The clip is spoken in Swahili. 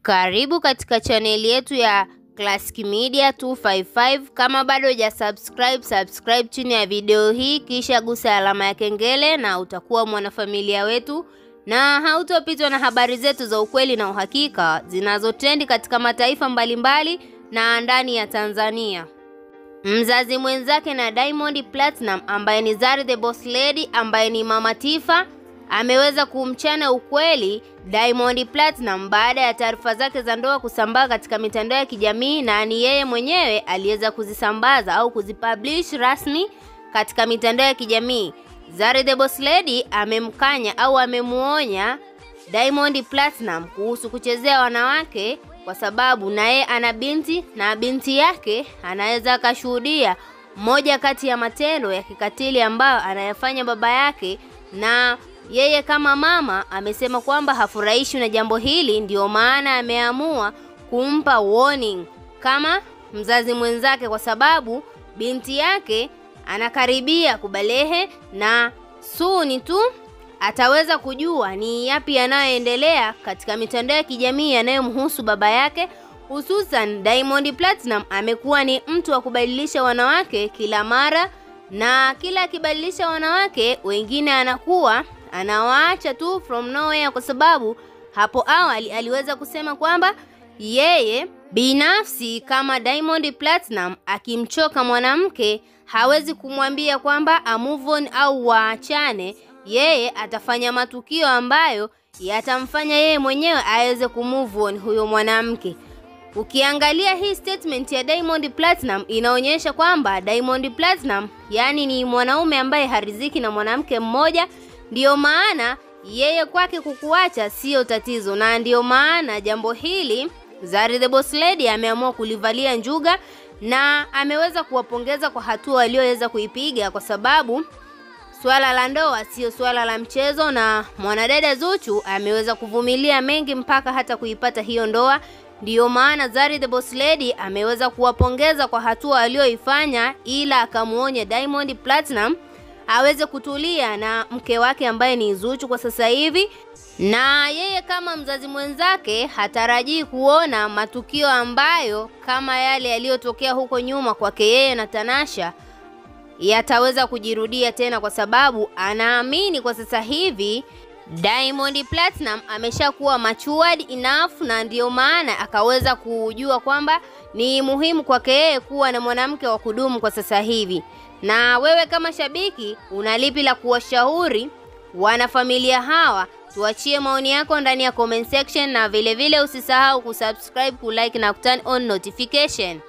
Karibu katika chaneli yetu ya Classic Media 255. Kama bado subscribe chini ya video hii, kisha gusa alama ya kengele na utakuwa mwanafamilia wetu na hautopitwa na habari zetu za ukweli na uhakika zinazotrend katika mataifa mbalimbali na ndani ya Tanzania. Mzazi mwenzake na Diamond Platinum ambaye ni Zari the Boss Lady ambaye ni Mama Tifa ameweza kumchana ukweli Diamond Platinum baada ya taarifa zake za ndoa kusambaa katika mitandao ya kijamii, na ni yeye mwenyewe aliweza kuzisambaza au kuzipublish rasmi katika mitandao ya kijamii. Zari the Boss Lady amemkanya au amemuonya Diamond Platinum kuhusu kuchezea wanawake kwa sababu naye ana binti na binti yake anaweza akashuhudia moja kati ya matendo ya kikatili ambayo anayafanya baba yake, na yeye kama mama amesema kwamba hafurahishwi na jambo hili, ndio maana ameamua kumpa warning kama mzazi mwenzake, kwa sababu binti yake anakaribia kubalehe na soon tu ataweza kujua ni yapi yanayoendelea katika mitandao ya kijamii yanayomhusu baba yake. Hususan Diamond Platinum amekuwa ni mtu wa kubadilisha wanawake kila mara, na kila akibadilisha wanawake wengine anakuwa anawaacha tu from nowhere, kwa sababu hapo awali aliweza kusema kwamba yeye binafsi kama Diamond Platinum akimchoka mwanamke hawezi kumwambia kwamba move on au waachane. Yeye atafanya matukio ambayo yatamfanya yeye mwenyewe aweze kumove on huyo mwanamke. Ukiangalia hii statement ya Diamond Platinum inaonyesha kwamba Diamond Platinum yani ni mwanaume ambaye hariziki na mwanamke mmoja, ndio maana yeye kwake kukuacha sio tatizo, na ndio maana jambo hili Zari the Boss Lady ameamua kulivalia njuga na ameweza kuwapongeza kwa hatua aliyoweza kuipiga, kwa sababu swala la ndoa sio swala la mchezo, na mwanadada Zuchu ameweza kuvumilia mengi mpaka hata kuipata hiyo ndoa. Ndio maana Zari the Boss Lady ameweza kuwapongeza kwa hatua aliyoifanya, ila akamuonya Diamond Platinum aweze kutulia na mke wake ambaye ni Zuchu kwa sasa hivi, na yeye kama mzazi mwenzake hatarajii kuona matukio ambayo kama yale yaliyotokea huko nyuma kwake yeye na Tanasha yataweza kujirudia tena, kwa sababu anaamini kwa sasa hivi Diamond Platinum ameshakuwa matured enough, na ndio maana akaweza kujua kwamba ni muhimu kwake yeye kuwa na mwanamke wa kudumu kwa sasa hivi. Na wewe kama shabiki unalipi la kuwashauri wanafamilia hawa? Tuachie maoni yako ndani ya comment section, na vile vile usisahau kusubscribe, kulike na kuturn on notification.